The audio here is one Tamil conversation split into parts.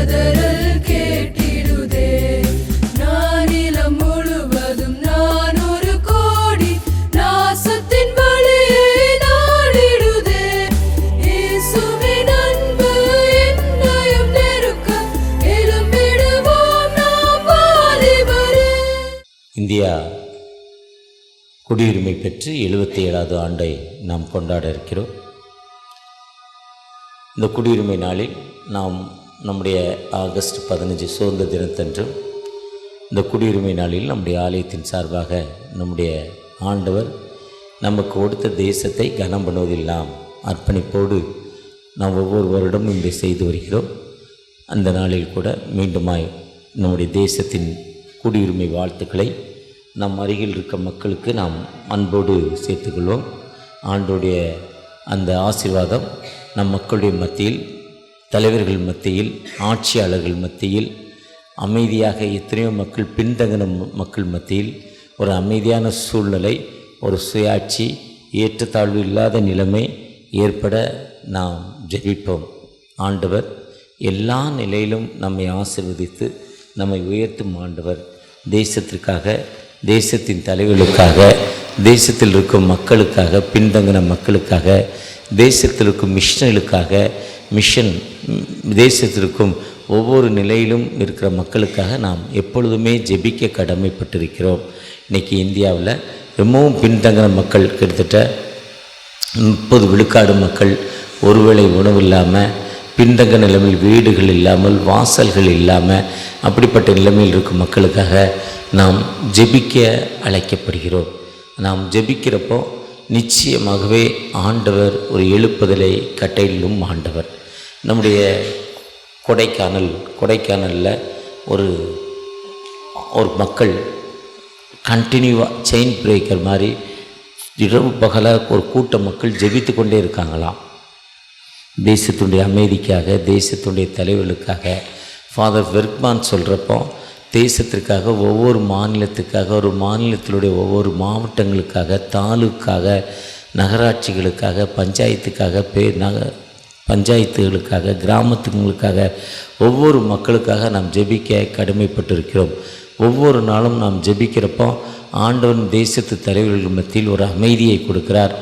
கதறல் கேட்டிடுதே. நானிலம் முழுவதும் நான் ஒரு கோடி நாசத்தின் வழியை நாடிடுதே. இயேசுவின் அன்பு என்னையும் நெருக்க எழும்பிடுவோம் நாம் வாலிபரே. இந்தியா குடியுரிமை பெற்று 77வது ஆண்டை நாம் கொண்டாட இருக்கிறோம். இந்த குடியுரிமை நாளில் நாம் நம்முடைய ஆகஸ்ட் 15 சுதந்திர தினத்தன்றும் இந்த குடியுரிமை நாளில் நம்முடைய ஆலயத்தின் சார்பாக நம்முடைய ஆண்டவர் நமக்கு கொடுத்த தேசத்தை கனம் பண்ணுவதில் நாம் அர்ப்பணிப்போடு நாம் ஒவ்வொரு வருடமும் இதை செய்து வருகிறோம். அந்த நாளில் கூட மீண்டுமாய் நம்முடைய தேசத்தின் குடியுரிமை வாழ்த்துக்களை நம் அருகில் இருக்க மக்களுக்கு நாம் அன்போடு சேர்த்துக்கொள்வோம். ஆண்டோடைய அந்த ஆசீர்வாதம் நம் மக்களுடைய மத்தியில், தலைவர்கள் மத்தியில், ஆட்சியாளர்கள் மத்தியில், அமைதியாக எத்தனையோ மக்கள் பின்தங்கின மக்கள் மத்தியில் ஒரு அமைதியான சூழ்நிலை, ஒரு சுயாட்சி, ஏற்றத்தாழ்வு இல்லாத நிலைமை ஏற்பட நாம் ஜெபிப்போம். ஆண்டவர் எல்லா நிலையிலும் நம்மை ஆசீர்வதித்து நம்மை உயர்த்தும் ஆண்டவர். தேசத்திற்காக, தேசத்தின் தலைவர்களுக்காக, தேசத்தில் இருக்கும் மக்களுக்காக, பின்தங்கின மக்களுக்காக, தேசத்தில் இருக்கும் மிஷனர்களுக்காக, தேசத்தில் இருக்கும் ஒவ்வொரு நிலையிலும் இருக்கிற மக்களுக்காக நாம் எப்பொழுதுமே ஜெபிக்க கடமைப்பட்டிருக்கிறோம். இன்றைக்கி இந்தியாவில் ரொம்பவும் பின்தங்கின மக்கள் கிட்டத்தட்ட 30 விழுக்காடு மக்கள் ஒருவேளை உணவு இல்லாமல், பின்தங்க நிலைமையில் வீடுகள் இல்லாமல், வாசல்கள் இல்லாமல், அப்படிப்பட்ட நிலைமையில் இருக்கும் மக்களுக்காக நாம் ஜெபிக்க அழைக்கப்படுகிறோம். நாம் ஜெபிக்கிறப்போ நிச்சயமாகவே ஆண்டவர் ஒரு எழுப்புதலை கட்டளையிடும் ஆண்டவர். நம்முடைய கொடைக்கானலில் ஒரு மக்கள் கண்டினியூவாக செயின் பிரேக்கர் மாதிரி இரவு பகலாக ஒரு கூட்ட மக்கள் ஜெபித்து கொண்டே இருக்காங்களாம். தேசத்துடைய அமைதிக்காக, தேசத்துடைய தலைவர்களுக்காக. ஃபாதர் வெர்க்மான் சொல்கிறப்போ தேசத்திற்காக, ஒவ்வொரு மாநிலத்துக்காக, ஒரு மாநிலத்தினுடைய ஒவ்வொரு மாவட்டங்களுக்காக, தாலுக்காக, நகராட்சிகளுக்காக, பஞ்சாயத்துகளுக்காக, கிராமத்துங்களுக்காக, ஒவ்வொரு மக்களுக்காக நாம் ஜெபிக்க கடமைப்பட்டிருக்கிறோம். ஒவ்வொரு நாளும் நாம் ஜெபிக்கிறப்போ ஆண்டவன் தேசத்து தலைவர்கள் மத்தியில் ஒரு அமைதியை கொடுக்கிறார்,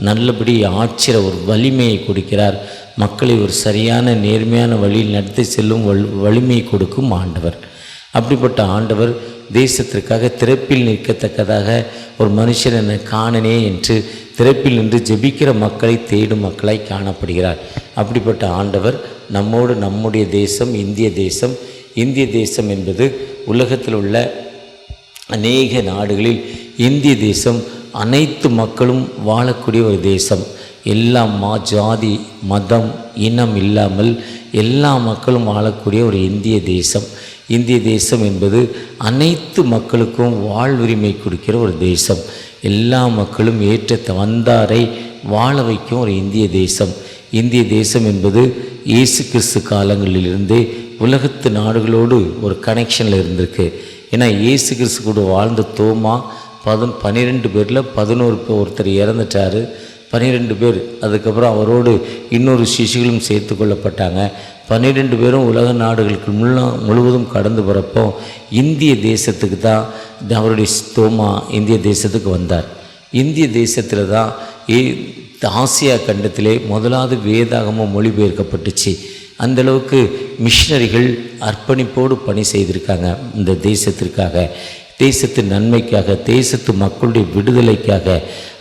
நல்லபடி ஆட்சிற ஒரு வலிமையை கொடுக்கிறார், மக்களை ஒரு சரியான நேர்மையான வழியில் நடத்தி செல்லும் வலிமையை கொடுக்கும் ஆண்டவர். அப்படிப்பட்ட ஆண்டவர் தேசத்திற்காக திறப்பில் நிற்கத்தக்கதாக ஒரு மனுஷன் என்னை காணனே என்று திறப்பில் நின்று ஜெபிக்கிற மக்களை தேடும் மக்களாய் காணப்படுகிறார். அப்படிப்பட்ட ஆண்டவர் நம்மோடு, நம்முடைய தேசம் இந்திய தேசம் என்பது உலகத்தில் உள்ள அநேக நாடுகளில் இந்திய தேசம் அனைத்து மக்களும் வாழக்கூடிய ஒரு தேசம். எல்லா ஜாதி, மதம், இனம் இல்லாமல் எல்லா மக்களும் வாழக்கூடிய ஒரு இந்திய தேசம். இந்திய தேசம் என்பது அனைத்து மக்களுக்கும் வாழ்வுரிமை கொடுக்கிற ஒரு தேசம். எல்லா மக்களும் ஏற்ற வந்தாரை வாழ வைக்கும் ஒரு இந்திய தேசம். இந்திய தேசம் என்பது இயேசு கிறிஸ்து காலங்களிலிருந்தே உலகத்து நாடுகளோடு ஒரு கனெக்ஷனில் இருந்திருக்கு. ஏன்னா இயேசு கிறிஸ்து கூட வாழ்ந்த தோமா 12 பேரில் 11 பேர் ஒருத்தர் இறந்துட்டார். 12 பேர் அதுக்கப்புறம் அவரோடு இன்னொரு சிசுகளும் சேர்த்து கொள்ளப்பட்டாங்க. 12 பேரும் உலக நாடுகளுக்கு முழுவதும் கடந்து போகிறப்போ இந்திய தேசத்துக்கு தான் அவருடைய தோமா இந்திய தேசத்துக்கு வந்தார். இந்திய தேசத்தில் தான் ஆசியா கண்டத்திலே முதலாவது வேதாகமம் மொழிபெயர்க்கப்பட்டுச்சு. அந்தளவுக்கு மிஷனரிகள் அர்ப்பணிப்போடு பணி செய்திருக்காங்க. இந்த தேசத்திற்காக, தேசத்தின் நன்மைக்காக, தேசத்து மக்களுடைய விடுதலைக்காக.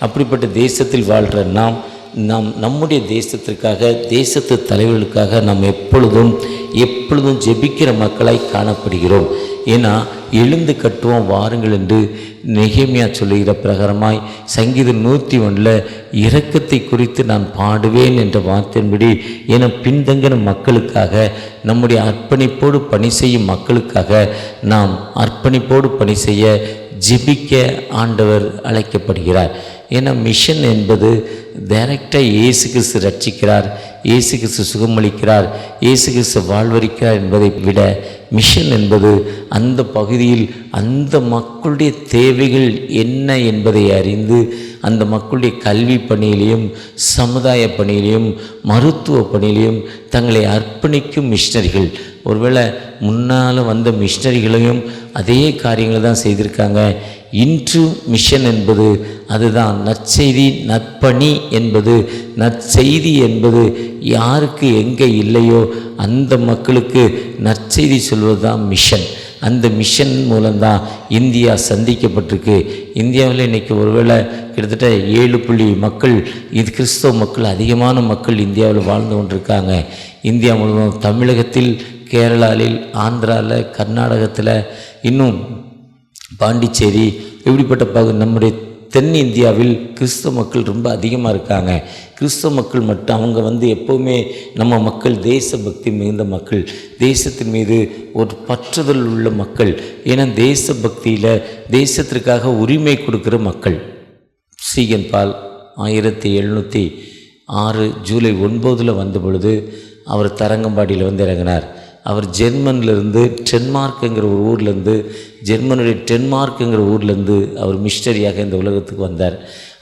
அப்படிப்பட்ட தேசத்தில் வாழ்கிற நாம் நம்முடைய தேசத்திற்காக, தேசத்து தலைவர்களுக்காக நாம் எப்பொழுதும் ஜெபிக்கிற மக்களாய் காணப்படுகிறோம். ஏன்னா எழுந்து கட்டுவோம் வாருங்கள் என்று நெகேமியா சொல்லுகிற பிரகாரமாய் சங்கீதம் 101 இரக்கத்தை குறித்து நான் பாடுவேன் என்ற வார்த்தையின்படி என பின்தங்கின மக்களுக்காக, நம்முடைய அர்ப்பணிப்போடு பணி செய்யும் மக்களுக்காக நாம் அர்ப்பணிப்போடு பணி செய்ய ஜெபிக்க ஆண்டவர் அழைக்கப்படுகிறார். ஏன்னா மிஷன் என்பது டைரக்டாக இயேசு கிறிஸ்து ரட்சிக்கிறார், இயேசு கிறிஸ்து சுகமளிக்கிறார், இயேசு கிறிஸ்து வாழ்வளிக்கிறார் என்பதை விட மிஷன் என்பது அந்த பகுதியில் அந்த மக்களுடைய தேவைகள் என்ன என்பதை அறிந்து அந்த மக்களுடைய கல்வி பணியிலையும், சமுதாய பணியிலையும், மருத்துவ பணியிலையும் தங்களை அர்ப்பணிக்கும் மிஷனரிகள், ஒருவேளை முன்னால் வந்த மிஷனரிகளையும் அதே காரியங்களை தான் செய்திருக்காங்க. இன்று மிஷன் என்பது அதுதான். நற்செய்தி, நற்பணி என்பது, நற்செய்தி என்பது யாருக்கு எங்கே இல்லையோ அந்த மக்களுக்கு நற்செய்தி சொல்வது தான் மிஷன். அந்த மிஷன் மூலம்தான் இந்தியா சந்திக்கப்பட்டிருக்கு. இந்தியாவில் இன்றைக்கி ஒருவேளை கிட்டத்தட்ட 7 மக்கள், இது கிறிஸ்தவ மக்கள் அதிகமான மக்கள் இந்தியாவில் வாழ்ந்து கொண்டிருக்காங்க. இந்தியா முழுவதும் தமிழகத்தில், கேரளாவில், ஆந்திராவில், கர்நாடகத்தில், இன்னும் பாண்டிச்சேரி, இப்படிப்பட்ட நம்முடைய தென் இந்தியாவில் கிறிஸ்தவ மக்கள் ரொம்ப அதிகமாக இருக்காங்க. கிறிஸ்தவ மக்கள் மட்டும் அவங்க எப்போவுமே நம்ம மக்கள் தேசபக்தி மிகுந்த மக்கள், தேசத்தின் மீது ஒரு பற்றுதல் உள்ள மக்கள். ஏன்னா தேசபக்தியில் தேசத்திற்காக உரிமை கொடுக்குற மக்கள். சீகன் பால் 1706 ஜூலை 9 வந்த பொழுது அவர் தரங்கம்பாடியில் இறங்கினார். அவர் ஜெர்மனிலிருந்து டென்மார்க்குங்கிற ஒரு ஊர்லேருந்து, ஜெர்மனுடைய டென்மார்க்குங்கிற ஊர்லேருந்து அவர் மிஷனரியாக இந்த உலகத்துக்கு வந்தார்.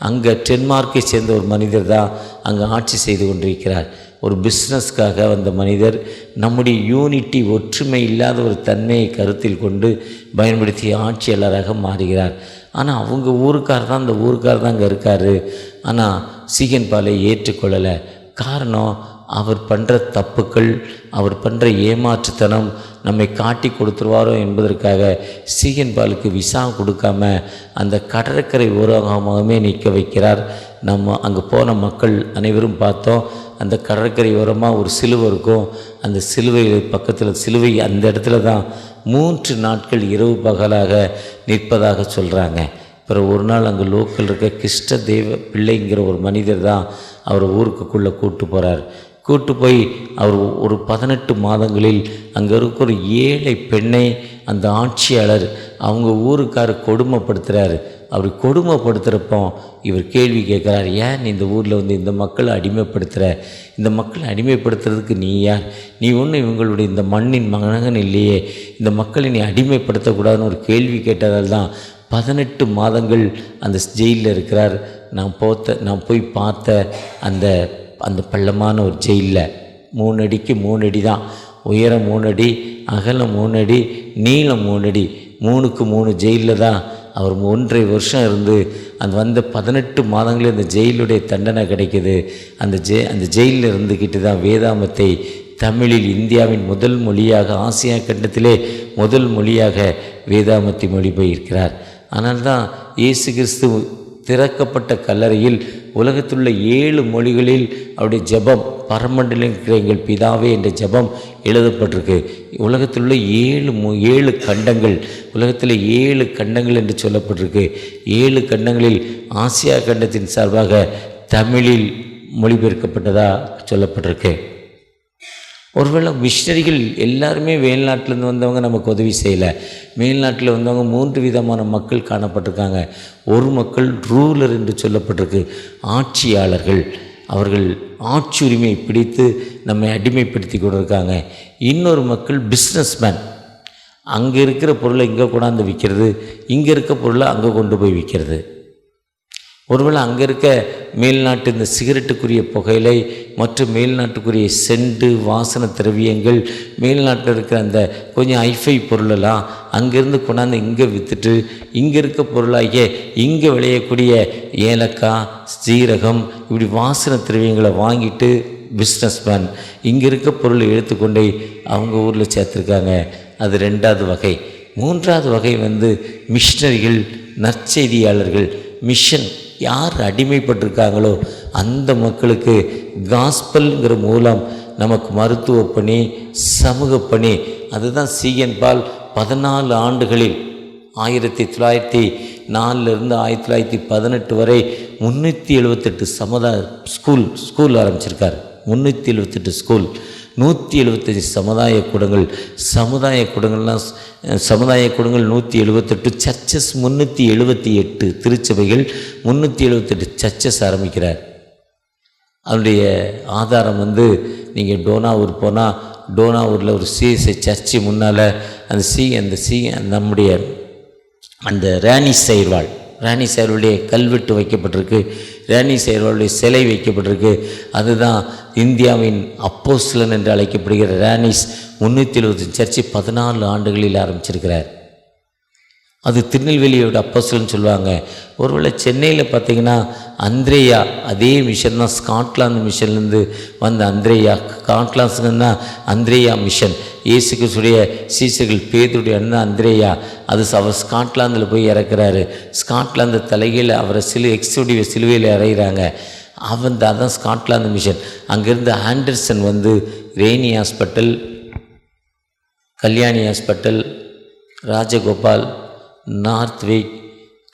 அங்கே டென்மார்க்கை சேர்ந்த ஒரு மனிதர் தான் அங்கே ஆட்சி செய்து கொண்டிருக்கிறார். ஒரு பிஸ்னஸ்க்காக வந்த மனிதர் நம்முடைய யூனிட்டி, ஒற்றுமை இல்லாத ஒரு தன்மையை கருத்தில் கொண்டு பயன்படுத்தி ஆட்சியாளராக மாறுகிறார். ஆனால் அவங்க ஊருக்கார் தான், அந்த ஊருக்கார் தான் அங்கே இருக்கார். ஆனால் சீகன் பாலை ஏற்றுக்கொள்ளலை. காரணம், அவர் பண்ணுற தப்புக்கள், அவர் பண்ணுற ஏமாற்றுத்தனம் நம்மை காட்டி கொடுத்துருவாரோ என்பதற்காக சீகன் பாலுக்கு விசா கொடுக்காம அந்த கடற்கரை ஓரமாகவே நிற்க வைக்கிறார். நம்ம அங்கே போன மக்கள் அனைவரும் பார்த்தோம். அந்த கடற்கரை ஓரமாக ஒரு சிலுவை இருக்கும். அந்த சிலுவை பக்கத்தில், சிலுவை அந்த இடத்துல தான் 3 நாட்கள் இரவு பகலாக நிற்பதாக சொல்கிறாங்க. அப்புறம் ஒரு நாள் அங்கே லோக்கல் இருக்க கிருஷ்ணதேவ பிள்ளைங்கிற ஒரு மனிதர் தான் அவர் ஊருக்குள்ளே கூப்பிட்டு போகிறார். கூட்டு போய் அவர் ஒரு 18 மாதங்களில் அங்கே இருக்க ஒரு ஏழை பெண்ணை அந்த ஆட்சியாளர் அவங்க ஊருக்கார் கொடுமைப்படுத்துகிறார். அப்படி கொடுமைப்படுத்துகிறப்போ இவர் கேள்வி கேட்குறார், ஏன் இந்த ஊரில் இந்த மக்களை அடிமைப்படுத்துகிற? இந்த மக்களை அடிமைப்படுத்துறதுக்கு நீ யார்? நீ ஒன்றும் இவங்களுடைய இந்த மண்ணின் மகன் இல்லையே, இந்த மக்களை நீ அடிமைப்படுத்தக்கூடாதுன்னு ஒரு கேள்வி கேட்டதால் தான் 18 மாதங்கள் அந்த ஜெயிலில் இருக்கிறார். நான் போய் பார்த்த அந்த பள்ளமான ஒரு ஜெயிலில் 3 அடிக்கு 3 அடி தான் உயரம், 3 அடி அகலம், 3 அடி நீளம், 3 அடி, 3க்கு 3 ஜெயிலில் தான் அவர் 1.5 வருஷம் இருந்து வந்த 18 மாதங்களே அந்த ஜெயிலுடைய தண்டனை கிடைக்கிது. அந்த ஜெயிலில் இருந்துக்கிட்டு தான் வேதாமத்தை தமிழில் இந்தியாவின் முதல் மொழியாக, ஆசியா கண்டத்திலே முதல் மொழியாக வேதாமத்தை மொழிபெயர்க்கிறார். ஆனால் தான் இயேசு கிறிஸ்து திறக்கப்பட்ட கல்லறையில் உலகத்துள்ள 7 மொழிகளில் அவருடைய ஜெபம், பரமண்டலில் இருக்கிற எங்கள் பிதாவே என்ற ஜெபம் எழுதப்பட்டிருக்கு. உலகத்திலுள்ள 7 கண்டங்கள், உலகத்தில் 7 கண்டங்கள் என்று சொல்லப்பட்டிருக்கு. 7 கண்டங்களில் ஆசியா கண்டத்தின் சார்பாக தமிழில் மொழிபெயர்க்கப்பட்டதாக சொல்லப்பட்டிருக்கு. ஒருவேளை மிஷனரிகள் எல்லாருமே மேல்நாட்டிலேருந்து வந்தவங்க நமக்கு உதவி செய்யலை. மேல்நாட்டில் வந்தவங்க 3 விதமான மக்கள் காணப்பட்டிருக்காங்க. ஒரு மக்கள் ரூலர் என்று சொல்லப்பட்டிருக்கு, ஆட்சியாளர்கள். அவர்கள் ஆட்சி உரிமையை பிடித்து நம்மை அடிமைப்படுத்தி கொண்டிருக்காங்க. இன்னொரு மக்கள் பிஸ்னஸ்மேன், அங்கே இருக்கிற பொருளை இங்கே கொண்டாந்து விற்கிறது, இங்கே இருக்க பொருளை அங்கே கொண்டு போய் விற்கிறது. ஒருவேளை அங்கே இருக்க மேல்நாட்டு இந்த சிகரெட்டுக்குரிய புகையிலை மற்றும் மேல்நாட்டுக்குரிய செண்டு, வாசன திரவியங்கள், மேல்நாட்டில் இருக்கிற அந்த கொஞ்சம் ஐஃபை பொருளெல்லாம் அங்கேருந்து கொண்டாந்து இங்கே விற்றுட்டு, இங்கே இருக்க பொருளாகிய இங்கே விளையக்கூடிய ஏலக்காய், சீரகம், இப்படி வாசன திரவியங்களை வாங்கிட்டு பிஸ்னஸ்மேன் இங்கே இருக்க பொருளை எடுத்துக்கொண்டே அவங்க ஊரில் சேர்த்துருக்காங்க. அது 2வது வகை. 3வது வகை மிஷனரிகள், நற்செய்தியாளர்கள். மிஷன் யார் அடிமைப்பட்டிருக்காங்களோ அந்த மக்களுக்கு காஸ்பல்ங்கிற மூலம் நமக்கு மருத்துவ பணி, சமூக பணி. அதுதான் சீகன் பால் 14 ஆண்டுகளில் 1904 1918 வரை 378 சமுதாய ஸ்கூல் ஆரம்பிச்சிருக்கார். 378 ஸ்கூல், 175 சமுதாய கூடங்கள். சமுதாய கூடங்கள் 178, சர்ச்சஸ் 378, திருச்சபைகள் 378 சர்ச்சஸ் ஆரம்பிக்கிறார். அதனுடைய ஆதாரம் நீங்கள் டோனாவூர் போனால், டோனாவூரில் ஒரு சிஎஸ்ஐ சர்ச்சு முன்னால் நம்முடைய அந்த ராணி சைர்வாளுடைய கல்வெட்டு வைக்கப்பட்டிருக்கு. ரேனிஸ் அவருடைய சிலை வைக்கப்பட்டிருக்கு. அதுதான் இந்தியாவின் அப்போஸ்தலன் என்று அழைக்கப்படுகிற ரேனிஸ் 370 சர்ச்சை 14 ஆண்டுகளில் ஆரம்பிச்சிருக்கிறார். அது திருநெல்வேலியோட அப்போஸ்தலன் சொல்லுவாங்க. ஒருவேளை சென்னையில் பார்த்தீங்கன்னா அந்திரேயா, அதே மிஷன் தான், ஸ்காட்லாந்து மிஷன்லேருந்து வந்த அந்திரேயா. ஸ்காட்லாந்துன்னா அந்திரேயா மிஷன். இயேசு கிறிஸ்துடைய சீசர்கள் பேதுடைய அண்ணன் அந்திரேயா. அது அவர் ஸ்காட்லாந்தில் போய் இறக்குறாரு. ஸ்காட்லாந்து தலைகீழ் அவரை எக்ஸுடைய சிலுவையில் இறைகிறாங்க. அதான் ஸ்காட்லாந்து மிஷன். அங்கேருந்து ஆண்டர்சன் வந்து Rainy hospital, Kalyani hospital, Rajagopal, Northwick,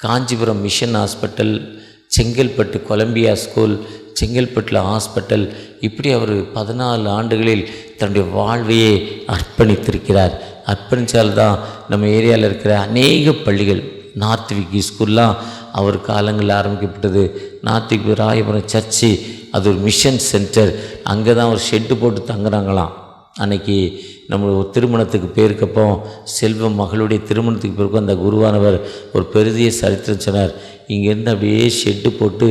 Kanchipuram mission hospital, Chengalpattu Columbia school, செங்கல்பட்டில் ஹாஸ்பிட்டல், இப்படி அவர் 14 ஆண்டுகளில் தன்னுடைய வாழ்வையே அர்ப்பணித்திருக்கிறார். அர்ப்பணித்தால்தான் நம்ம ஏரியாவில் இருக்கிற அநேக பள்ளிகள், நார்த்விக் ஸ்கூல்லாம் அவர் காலங்களில் ஆரம்பிக்கப்பட்டது. நார்த்விக் ராயபுரம் சர்ச்சு, அது ஒரு மிஷன் சென்டர். அங்கே தான் ஒரு ஷெட்டு போட்டு தங்குறாங்களாம். அன்றைக்கி நம்ம ஒரு திருமணத்துக்கு போயிருக்கப்போ, செல்வம் மகளுடைய திருமணத்துக்கு போயிருக்கோம், அந்த குருவானவர் ஒரு பெரிய சரித்திரம் சொன்னார். இங்கேருந்து அப்படியே ஷெட்டு போட்டு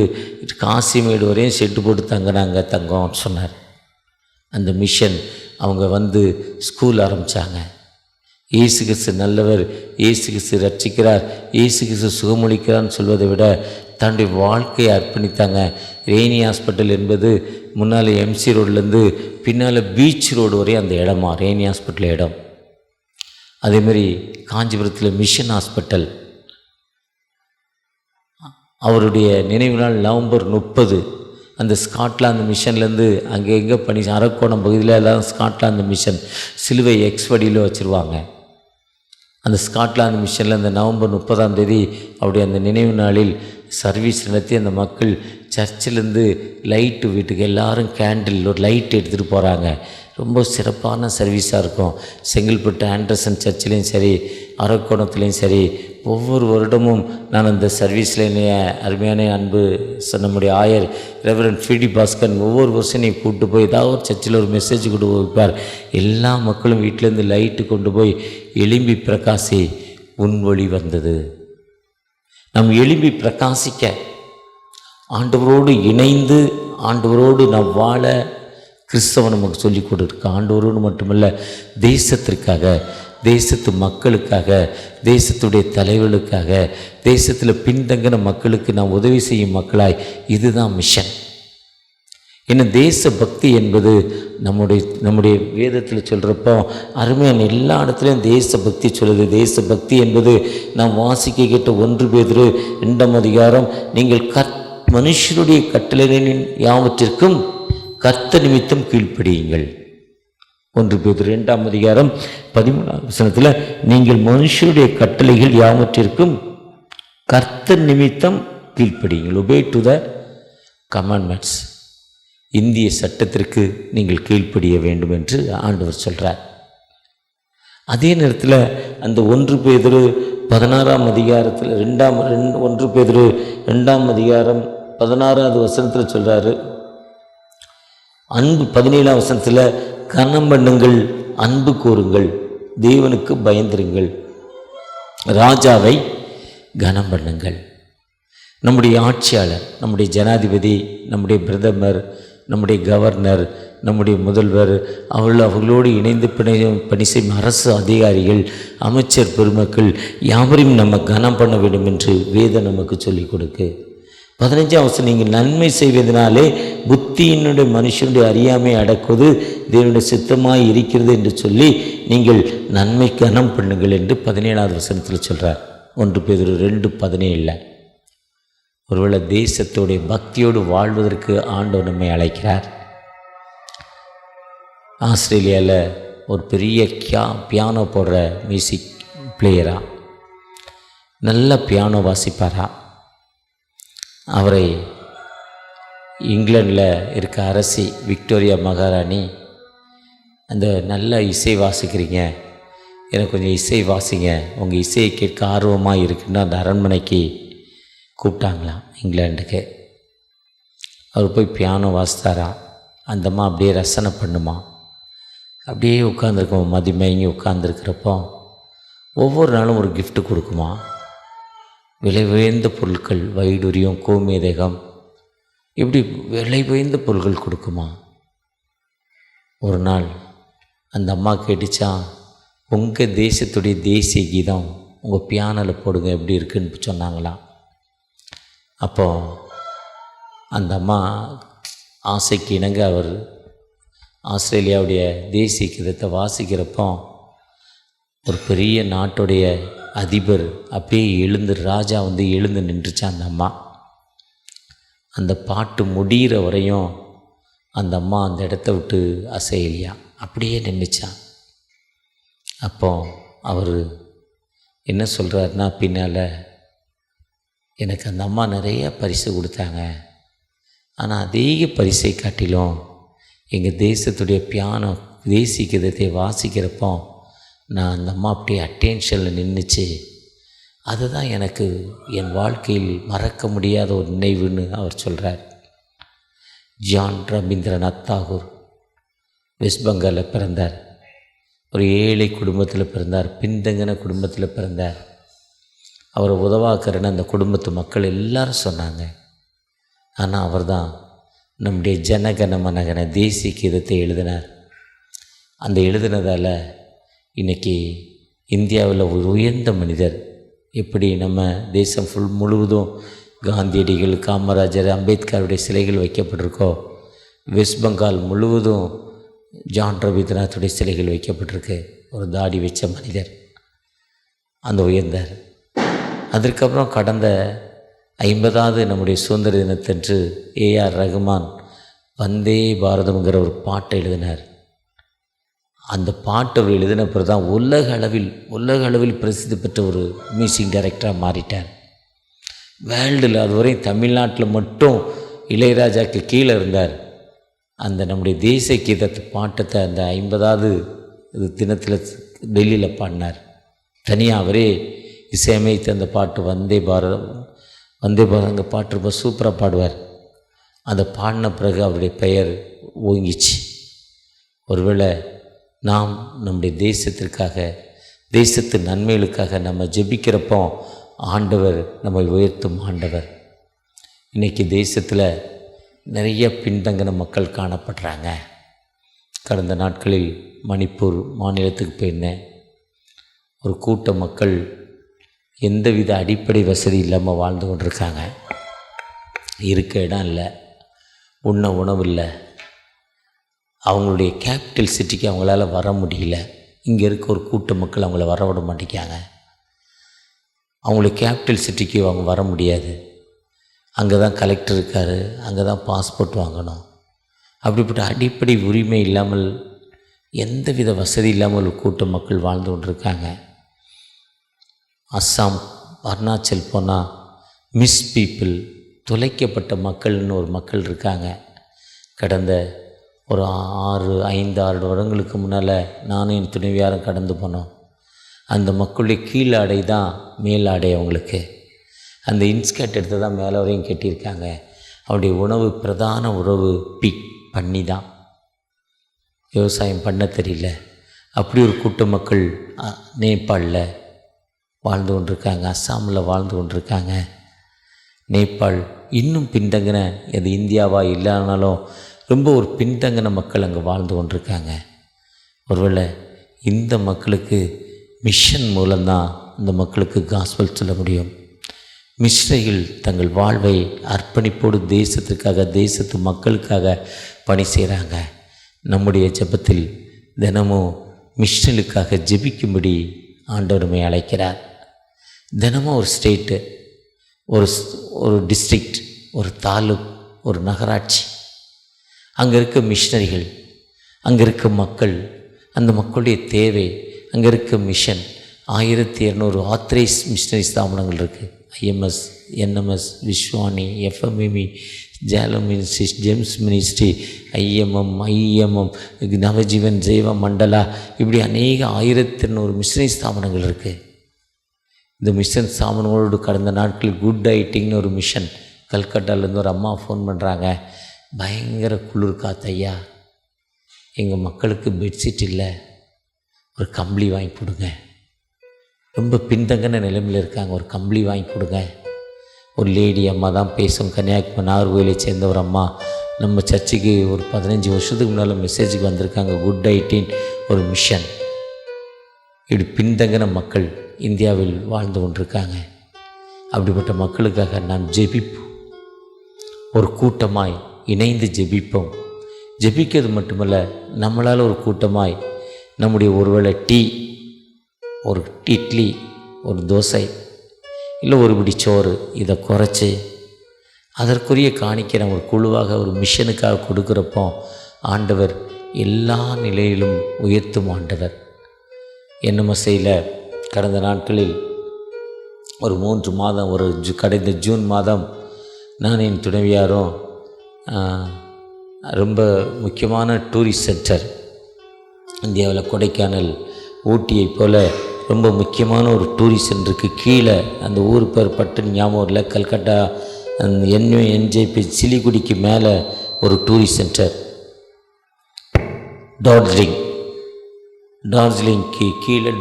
காசிமேடு வரையும் ஷெட்டு போட்டு தங்கினாங்க தங்கம் சொன்னார். அந்த மிஷன் அவங்க வந்து ஸ்கூல் ஆரம்பித்தாங்க. இயேசு கிறிஸ்து நல்லவர், இயேசு கிறிஸ்து ரட்சிக்கிறார், இயேசு கிறிஸ்து சுகமளிக்கிறான்னு சொல்வதை விட தன்னுடைய வாழ்க்கையை அர்ப்பணித்தாங்க. ரெய்னி ஹாஸ்பிட்டல் என்பது முன்னால் எம்சி ரோட்லேருந்து பின்னால் பீச் ரோடு வரையும் அந்த இடமா ரெய்னி ஹாஸ்பிட்டல் இடம். அதேமாரி காஞ்சிபுரத்தில் மிஷன் ஹாஸ்பிட்டல். அவருடைய நினைவு நாள் நவம்பர் 30. அந்த ஸ்காட்லாந்து மிஷன்லேருந்து அங்கே எங்கே பணி அரக்கோணம் பகுதியில் எல்லாம் ஸ்காட்லாந்து மிஷன் சிலுவை எக்ஸ்வடியில் வச்சுருவாங்க. அந்த ஸ்காட்லாந்து மிஷனில் அந்த நவம்பர் 30 அவருடைய அந்த நினைவு நாளில் சர்வீஸ் நடத்தி அந்த மக்கள் சர்ச்சிலேருந்து லைட்டு, வீட்டுக்கு எல்லோரும் கேண்டில் ஒரு லைட் எடுத்துகிட்டு போகிறாங்க. ரொம்ப சிறப்பான சர்வீஸாக இருக்கும். செங்கல்பட்டு ஆண்டர்சன் சர்ச்சிலையும் சரி, அரக்கோணத்துலேயும் சரி, ஒவ்வொரு வருடமும் நான் அந்த சர்வீஸில் அருமையான அன்பு நம்முடைய ஆயர் ரெவரண்ட் ஃபிடி பாஸ்கர் ஒவ்வொரு வருஷம் நீ கூப்பிட்டு போய் ஏதாவது ஒரு சர்ச்சில் ஒரு மெசேஜ் கொண்டு வைப்பார். எல்லா மக்களும் வீட்டிலேருந்து லைட்டு கொண்டு போய் எழும்பி பிரகாசி உன் ஒளி வந்தது. நம் எழும்பி பிரகாசிக்க, ஆண்டவரோடு இணைந்து ஆண்டவரோடு நாம் வாழ கிறிஸ்தவன் நமக்கு சொல்லிக் கொடுத்துருக்கு. ஆண்டவரோடு மட்டுமல்ல, தேசத்திற்காக, தேசத்து மக்களுக்காக, தேசத்துடைய தலைவர்களுக்காக, தேசத்தில் பின்தங்கின மக்களுக்கு நாம் உதவி செய்யும் மக்களாய், இதுதான் மிஷன். ஏன்னா தேச பக்தி என்பது நம்முடைய வேதத்தில் சொல்கிறப்போ அருமையான எல்லா இடத்துலையும் தேச பக்தி சொல்லுது. தேச பக்தி என்பது நாம் வாசிக்க கேட்ட 1 பேதுரு 2ஆம் அதிகாரம், நீங்கள் மனுஷருடைய கட்டளைகளின் யாவற்றிற்கும் கர்த்தர் நிமித்தம் கீழ்ப்படியுங்கள். 1 பேதுரு 2ஆம் அதிகாரம் 13ஆம் வசனத்தில், நீங்கள் மனுஷருடைய கட்டளைகள் யாவற்றிற்கும் கர்த்தர் நிமித்தம் கீழ்ப்படியுங்கள். Obey to the commandments. இந்திய சட்டத்திற்கு நீங்கள் கீழ்ப்படிய வேண்டும் என்று ஆண்டவர் சொல்கிறார். அதே நேரத்தில் அந்த 1 பேதுரு 16ஆம் அதிகாரத்தில் 1 பேதுரு 2ஆம் அதிகாரம் 16வது வசனத்தில் சொல்கிறாரு, அன்பு 17ஆம் வசனத்தில், கனம் பண்ணுங்கள், அன்பு கூறுங்கள், தேவனுக்கு பயந்திருங்கள், ராஜாவை கனம் பண்ணுங்கள். நம்முடைய ஆட்சியாளர், நம்முடைய ஜனாதிபதி, நம்முடைய பிரதமர், நம்முடைய கவர்னர், நம்முடைய முதல்வர், அவர்களோடு இணைந்து பணி செய்யும் அரசு அதிகாரிகள், அமைச்சர் பெருமக்கள் யாவரையும் நம்ம கனம் பண்ண வேண்டும் என்று வேதம் நமக்கு சொல்லிக் கொடுக்கு. 15ஆம் வசனம், நீங்கள் நன்மை செய்வதனாலே புத்தியினுடைய மனுஷனுடைய அறியாமை அடக்குவது தேவனுடைய சித்தமாய் இருக்கிறது என்று சொல்லி நீங்கள் நன்மை கனம் பண்ணுங்கள் என்று 17ஆவது வசனத்தில் சொல்கிறார். 1 பேதுரு 2:17. ஒருவேளை தேசத்துடைய பக்தியோடு வாழ்வதற்கு ஆண்டவர் நம்மை அழைக்கிறார். ஆஸ்திரேலியாவில் ஒரு பெரிய பியானோ போடுற மியூசிக் பிளேயரா, நல்ல பியானோ வாசிப்பாரா. அவரை இங்கிலாண்டில் இருக்க அரசி விக்டோரியா மகாராணி, அந்த நல்ல இசை வாசிக்கிறீங்க, எனக்கு கொஞ்சம் இசை வாசிங்க, உங்கள் இசையை கேட்க ஆர்வமாக இருக்குன்னு அந்த அரண்மனைக்கு கூப்பிட்டாங்களாம் இங்கிலாண்டுக்கு. அவர் போய் பியானோ வாசித்தாரா. அந்தம்மா அப்படியே ரசனை பண்ணுமா, அப்படியே உட்காந்துருக்கோம், மதிமயங்கி உட்காந்துருக்கிறப்போ ஒவ்வொரு நாளும் ஒரு gift கொடுக்குமா. விலை உயர்ந்த பொருட்கள், வைடூரியம், கோமேதகம், இப்படி விலை உயர்ந்த பொருட்கள் கொடுக்குமா. ஒரு நாள் அந்த அம்மா கேட்டுச்சான், உங்கள் தேசத்துடைய தேசிய கீதம் உங்கள் பியானோவில் போடுங்க எப்படி இருக்குன்னு சொன்னாங்களாம். அப்போது அந்த அம்மா ஆசைக்கு இணங்க அவர் ஆஸ்திரேலியாவுடைய தேசிய கீதத்தை வாசிக்கிறப்போ ஒரு பெரிய நாட்டுடைய அதிபர் அப்படியே எழுந்து, ராஜா எழுந்து நின்றுச்சான். அந்த அம்மா அந்த பாட்டு முடிகிற வரையும் அந்த அம்மா அந்த இடத்த விட்டு அசையலையா, அப்படியே நின்றுச்சான். அப்போ அவர் என்ன சொல்கிறாருன்னா, பின்னால் எனக்கு அந்த அம்மா நிறைய பரிசு கொடுத்தாங்க, ஆனால் அதிக பரிசை காட்டிலும் எங்கள் தேசத்துடைய பியானோ தேசிய கீதத்தை வாசிக்கிறப்போ நான் அந்த அம்மா அப்படியே அட்டென்ஷனில் நின்றுச்சு. அதுதான் எனக்கு என் வாழ்க்கையில் மறக்க முடியாத ஒரு நினைவுன்னு அவர் சொல்கிறார். ஜான் ரவீந்திரநாத் தாகூர் வெஸ்ட் பெங்காலில் பிறந்தார். ஒரு ஏழை குடும்பத்தில் பிறந்தார், பின்தங்கின குடும்பத்தில் பிறந்தார். அவரை உதவாக்கிறன்னு அந்த குடும்பத்து மக்கள் எல்லாரும் சொன்னாங்க. ஆனால் அவர் தான் நம்முடைய ஜனகன மனகன தேசிய கீதத்தை எழுதினார். அந்த எழுதினதால் இன்றைக்கி இந்தியாவில் ஒரு உயர்ந்த மனிதர், எப்படி நம்ம தேசம் முழுவதும் காந்தியடிகள், காமராஜர், அம்பேத்கருடைய சிலைகள் வைக்கப்பட்டிருக்கோ, வெஸ்ட் பெங்கால் முழுவதும் ஜான் ரவீந்திரநாத்துடைய சிலைகள் வைக்கப்பட்டிருக்கு. ஒரு தாடி வச்ச மனிதர் அந்த உயர்ந்தார். அதற்கப்புறம் கடந்த 50வது நம்முடைய சுதந்திர தினத்தன்று ஏஆர் ரகுமான் வந்தே பாரதம்ங்கிற ஒரு பாட்டை எழுதினார். அந்த பாட்டை அவர் எழுதின பிறகு தான் உலக அளவில் பிரசித்தி பெற்ற ஒரு மியூசிக் டைரக்டராக மாறிட்டார். வேர்ல்டில் அதுவரை தமிழ்நாட்டில் மட்டும் இளையராஜாக்கு கீழே இருந்தார். அந்த நம்முடைய தேசிய கீதத்தை பாட்டத்தை அந்த 50வது தினத்தில் டெல்லியில் பாடினார். தனியாக அவரே இசையமைத்து அந்த பாட்டு வந்தே பாரதம் அந்த பாட்டு ரொம்ப சூப்பராக பாடுவார். அந்த பாடின பிறகு அவருடைய பெயர் ஓங்கிச்சு. ஒருவேளை நாம் நம்முடைய தேசத்திற்காக, தேசத்து நன்மைகளுக்காக நம்ம ஜெபிக்கிறப்போ ஆண்டவர் நம்மை உயர்த்தும் ஆண்டவர். இன்றைக்கி தேசத்தில் நிறைய பின்தங்கின மக்கள் காணப்படுறாங்க. கடந்த நாட்களில் மணிப்பூர் மாநிலத்துக்கு போயிருந்தேன். ஒரு கூட்ட மக்கள் எந்தவித அடிப்படை வசதி இல்லாமல் வாழ்ந்து கொண்டிருக்காங்க. இருக்க இடம் இல்லை, உண்ண உணவு இல்லை. அவங்களுடைய கேபிட்டல் சிட்டிக்கு அவங்களால வர முடியல. இங்கே இருக்க ஒரு கூட்ட மக்கள் அவங்கள வர விட மாட்டேங்காங்க. அவங்களுடைய கேபிட்டல் சிட்டிக்கு அவங்க வர முடியாது. அங்கே தான் கலெக்டர் இருக்கார், அங்கே தான் பாஸ்போர்ட் வாங்கணும். அப்படிப்பட்ட அடிப்படை உரிமை இல்லாமல், எந்தவித வசதி இல்லாமல் ஒரு கூட்ட மக்கள் வாழ்ந்து கொண்டிருக்காங்க. அஸ்ஸாம், அருணாச்சல் போனால் மிஸ் பீப்புள், தொலைக்கப்பட்ட மக்கள்னு ஒரு மக்கள் இருக்காங்க. கடந்த ஒரு 5-6 வருடங்களுக்கு முன்னால் நானும் என் துணைவியாரும் கடந்து போனோம். அந்த மக்களுடைய கீழாடை தான் மேலாடை. அவங்களுக்கு அந்த இன்ஸ்கர்ட் எடுத்து தான் மேலே வரையும் கட்டியிருக்காங்க. அவருடைய உணவு, பிரதான உணவு பண்ணி தான். விவசாயம் பண்ண தெரியல. அப்படி ஒரு கூட்ட மக்கள் நேபாளில் வாழ்ந்து கொண்டிருக்காங்க, அஸ்ஸாமில் வாழ்ந்து கொண்டிருக்காங்க. நேபாள் இன்னும் பின்தங்கின, அது இந்தியாவாக இல்லைனாலும் ரொம்ப ஒரு பின்தங்கின மக்கள் அங்கே வாழ்ந்து கொண்டிருக்காங்க. ஒருவேளை இந்த மக்களுக்கு மிஷன் மூலம்தான் இந்த மக்களுக்கு காஸ்பல் சொல்ல முடியும். மிஷனரிகள் தங்கள் வாழ்வை அர்ப்பணிப்போடு தேசத்துக்காக, தேசத்து மக்களுக்காக பணி செய்கிறாங்க. நம்முடைய ஜெபத்தில் தினமும் மிஷனலுக்காக ஜெபிக்கும்படி ஆண்டவருமை அழைக்கிறார். தினமும் ஒரு ஸ்டேட்டு, ஒரு டிஸ்ட்ரிக்ட், ஒரு தாலுக், ஒரு நகராட்சி, அங்கே இருக்க மிஷனரிகள், அங்கே இருக்க மக்கள், அந்த மக்களுடைய தேவை, அங்கே இருக்க மிஷன். 1200 ஆத்தரைஸ் மிஷனரி ஸ்தாபனங்கள் இருக்குது. IMS, NMS, Vishwani, FMME, Shalom ministry, GEMS ministry, IMM, Navajeevan, ஜெய்வ மண்டலா, இப்படி அநேக 1200 மிஷனரி ஸ்தாபனங்கள் இருக்குது. இந்த மிஷன் ஸ்தாபனங்களோடு கடந்த நாட்களில் குட் ஐட்டிங்னு ஒரு மிஷன், கல்கட்டாலேருந்து ஒரு அம்மா ஃபோன் பண்ணுறாங்க. பயங்கர குளிர் காத்தையா, எங்கள் மக்களுக்கு பெட்ஷீட் இல்லை, ஒரு கம்பளி வாங்கி கொடுங்க. ரொம்ப பின்தங்கின நிலைமையில் இருக்காங்க, ஒரு கம்பளி வாங்கி கொடுங்க. ஒரு லேடி அம்மா தான் பேசும், கன்னியாகுமரி நாகர்கோவிலை சேர்ந்த ஒரு அம்மா. நம்ம சர்ச்சுக்கு ஒரு 15 வருஷத்துக்கு முன்னால் மெசேஜுக்கு வந்திருக்காங்க. குட் 18 ஒரு மிஷன். இப்படி பின்தங்கின மக்கள் இந்தியாவில் வாழ்ந்து கொண்டிருக்காங்க. அப்படிப்பட்ட மக்களுக்காக நாம் ஜெபிப்போம். ஒரு கூட்டமாய் இணைந்து ஜெபிப்போம். ஜெபிக்கிறது மட்டுமல்ல, நம்மளால் ஒரு கூட்டமாய் நம்முடைய ஒருவேளை டீ, ஒரு இட்லி, ஒரு தோசை, இல்லை ஒரு பிடி சோறு, இதை குறைச்சி அதற்குரிய காணிக்கை நம்ம ஒரு குழுவாக ஒரு மிஷனுக்காக கொடுக்குறப்போ ஆண்டவர் எல்லா நிலையிலும் உயர்த்தும் ஆண்டவர். என்எம்எஸ்ஐயில் கடந்த நாட்களில் ஒரு 3 மாதம், கடந்த ஜூன் மாதம் நான் என் துணைவியாரும் ரொம்ப முக்கியமான டூரிஸ்ட் சென்டர் இந்தியாவில் கொடைக்கானல், ஊட்டியை போல் ரொம்ப முக்கியமான ஒரு டூரிஸ்ட் சென்டருக்கு கீழே, அந்த ஊர் பேர் பட்டு ஞாபகம் இல்லை, கல்கட்டா NJP சிலிகுடிக்கு மேலே ஒரு டூரிஸ்ட் சென்டர். டார்ஜிலிங்க்கு கீழே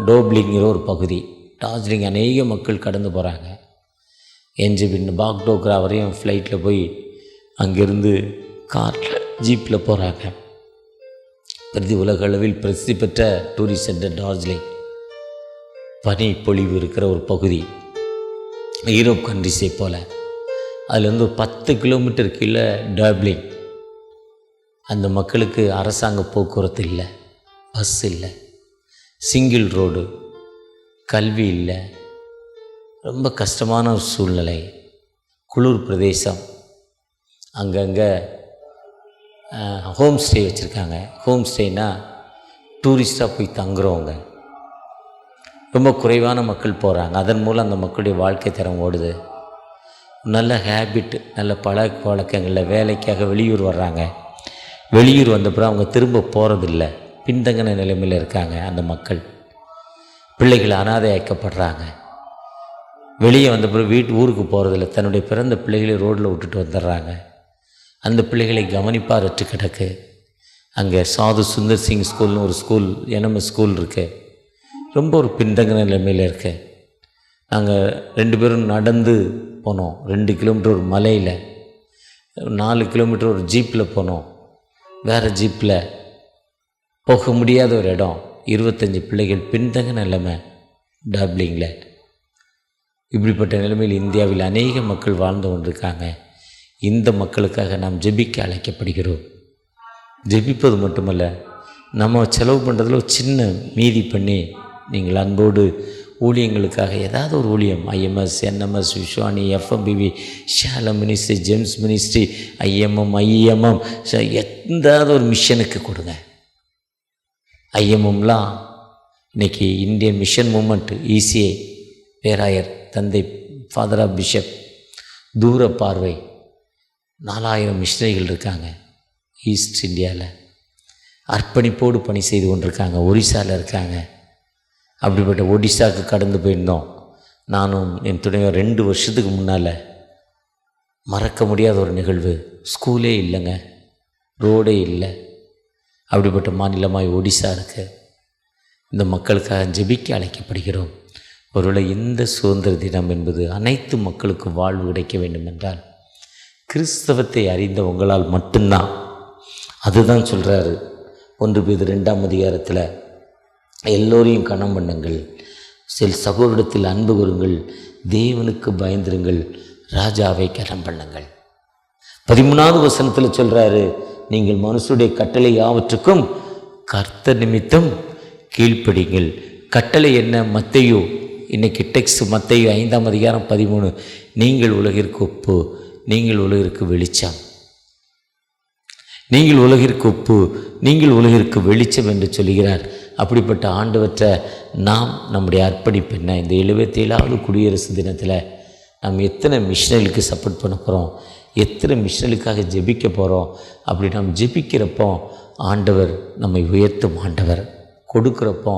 டோப்லிங்கிற ஒரு பகுதி. டார்ஜிலிங் அநேக மக்கள் கடந்து போகிறாங்க. NJP பாக்டோக்ரா வரையும் ஃப்ளைட்டில் போய் அங்கேருந்து காரில் ஜீப்பில் போகிறாங்க. உலக அளவில் பிரசித்தி பெற்ற டூரிஸ்ட் சென்டர் டார்ஜிலிங். பனி பொழிவு இருக்கிற ஒரு பகுதி, யூரோப் கண்ட்ரிஸை போல். அதுலேருந்து ஒரு 10 கிலோமீட்டர் கீழே டப்ளிங். அந்த மக்களுக்கு அரசாங்க போக்குவரத்து இல்லை, பஸ் இல்லை, சிங்கிள் ரோடு, கல்வி இல்லை, ரொம்ப கஷ்டமான ஒரு சூழ்நிலை, குளிர் பிரதேசம். அங்கங்கே ஹோம் ஸ்டே வச்சுருக்காங்க. ஹோம் ஸ்டேனா டூரிஸ்டாக போய் தங்குறவங்க. ரொம்ப குறைவான மக்கள் போகிறாங்க. அதன் மூலம் அந்த மக்களுடைய வாழ்க்கை தரம் ஓடுது. நல்ல ஹேபிட், நல்ல பழக்க வழக்கங்களில் வேலைக்காக வெளியூர் வர்றாங்க. வெளியூர் வந்த பிறகு அவங்க திரும்ப போகிறதில்ல, பின்தங்கின நிலைமையில் இருக்காங்க. அந்த மக்கள் பிள்ளைகள் அனாதையாக்கப்படுறாங்க. வெளியே வந்த பிறகு ஊருக்கு போகிறதில்ல, தன்னுடைய பிறந்த பிள்ளைகளை ரோட்டில் விட்டுட்டு வந்துடுறாங்க. அந்த பிள்ளைகளை கவனிப்பாரற்று கிடக்கு. அங்கே சாது சுந்தர் சிங் ஸ்கூல்னு ஒரு ஸ்கூல், NMS ஸ்கூல் இருக்குது. ரொம்ப ஒரு பின்தங்கின நிலைமையில் இருக்குது. நாங்கள் 2 பேரும் நடந்து போனோம். 2 கிலோமீட்டர் ஒரு மலையில், 4 கிலோமீட்டர் ஒரு ஜீப்பில் போனோம். வேறு ஜீப்பில் போக முடியாத ஒரு இடம். 25 பிள்ளைகள், பின்தங்கின நிலைமை டப்ளிங்கில். இப்படிப்பட்ட நிலைமையில் இந்தியாவில் அநேக மக்கள் வாழ்ந்து கொண்டிருக்காங்க. இந்த மக்களுக்காக நாம் ஜெபிக்க அழைக்கப்படுகிறோம். ஜெபிப்பது மட்டுமல்ல, நம்ம செலவு பண்ணுறதுல ஒரு சின்ன மீதி பண்ணி நீங்கள் அன்போடு ஊழியங்களுக்காக ஏதாவது ஒரு ஊழியம், IMS, NMS, Vishwani, FMBV, Shalom ministry, GEMS ministry, IMM, எந்தாவது ஒரு மிஷனுக்கு கொடுங்க. IMMலாம் இன்றைக்கி இந்தியன் மிஷன் மூமெண்ட், ECA பேராயர் தந்தை ஃபாதர் ஆஃப் பிஷப், தூர பார்வை, 4000 மிஷனரிகள் இருக்காங்க ஈஸ்ட் இந்தியாவில். அர்ப்பணிப்போடு பணி செய்து கொண்டிருக்காங்க. ஒரிசாவில் இருக்காங்க. அப்படிப்பட்ட ஒடிசாவுக்கு கடந்து போயிருந்தோம். நானும் என் துணைவர் 2 வருஷத்துக்கு முன்னால். மறக்க முடியாத ஒரு நிகழ்வு. ஸ்கூலே இல்லைங்க, ரோடே இல்லை. அப்படிப்பட்ட மாநிலமாய் ஒடிசா இருக்குது. இந்த மக்களுக்காக ஜெபிக்க அழைக்கப்படுகிறோம். ஒருவேளை இந்த சுதந்திர தினம் என்பது அனைத்து மக்களுக்கும் வாழ்வு கிடைக்க வேண்டும் என்றால் கிறிஸ்தவத்தை அறிந்த உங்களால் மட்டும்தான். அதுதான் சொல்கிறாரு 1 பேதுரு 2ஆம் அதிகாரத்தில், எல்லோரையும் கனம் பண்ணுங்கள், சகோதரத்தில் அன்பு கூறுங்கள், தேவனுக்கு பயந்திருங்கள், ராஜாவை கனம் பண்ணுங்கள். 13வது வசனத்தில் சொல்கிறாரு, நீங்கள் மனுஷருடைய கட்டளை யாவற்றுக்கும் கர்த்தர் நிமித்தம் கீழ்ப்படிங்கள். கட்டளை என்ன? மத்தேயு, இன்றைக்கி டெக்ஸ்ட் மத்தேயு 5ஆம் அதிகாரம் 13. நீங்கள் உலகிற்கு உப்பு, நீங்கள் உலகிற்கு வெளிச்சம். நீங்கள் உலகிற்கு உப்பு, நீங்கள் உலகிற்கு வெளிச்சம் என்று சொல்கிறார். அப்படிப்பட்ட ஆண்டவற்றை நாம் நம்முடைய அர்ப்பணிப்பு என்ன? இந்த 77வது குடியரசு தினத்தில் நாம் எத்தனை மிஷனரிகளுக்கு சப்போர்ட் பண்ண போகிறோம், எத்தனை மிஷனரிகளுக்காக ஜெபிக்க போகிறோம். அப்படி நாம் ஜெபிக்கிறப்போ ஆண்டவர் நம்மை உயர்த்தும் ஆண்டவர், கொடுக்குறப்போ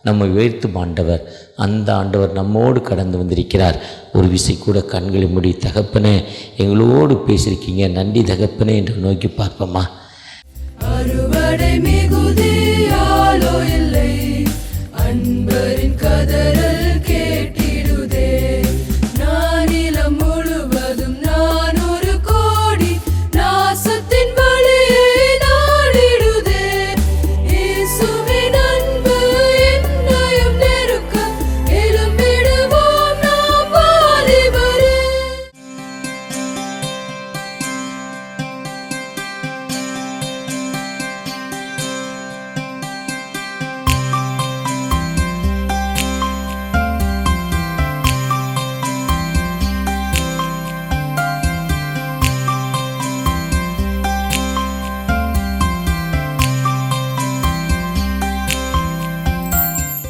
நம்மை உயர்த்தும் ஆண்டவர். அந்த ஆண்டவர் நம்மோடு கடந்து வந்திருக்கிறார். ஒரு விசை கூட கண்களை மூடி, தகப்பனே எங்களோடு பேசியிருக்கீங்க, நன்றி தகப்பனே என்று நோக்கி பார்ப்போமா. அறுவடை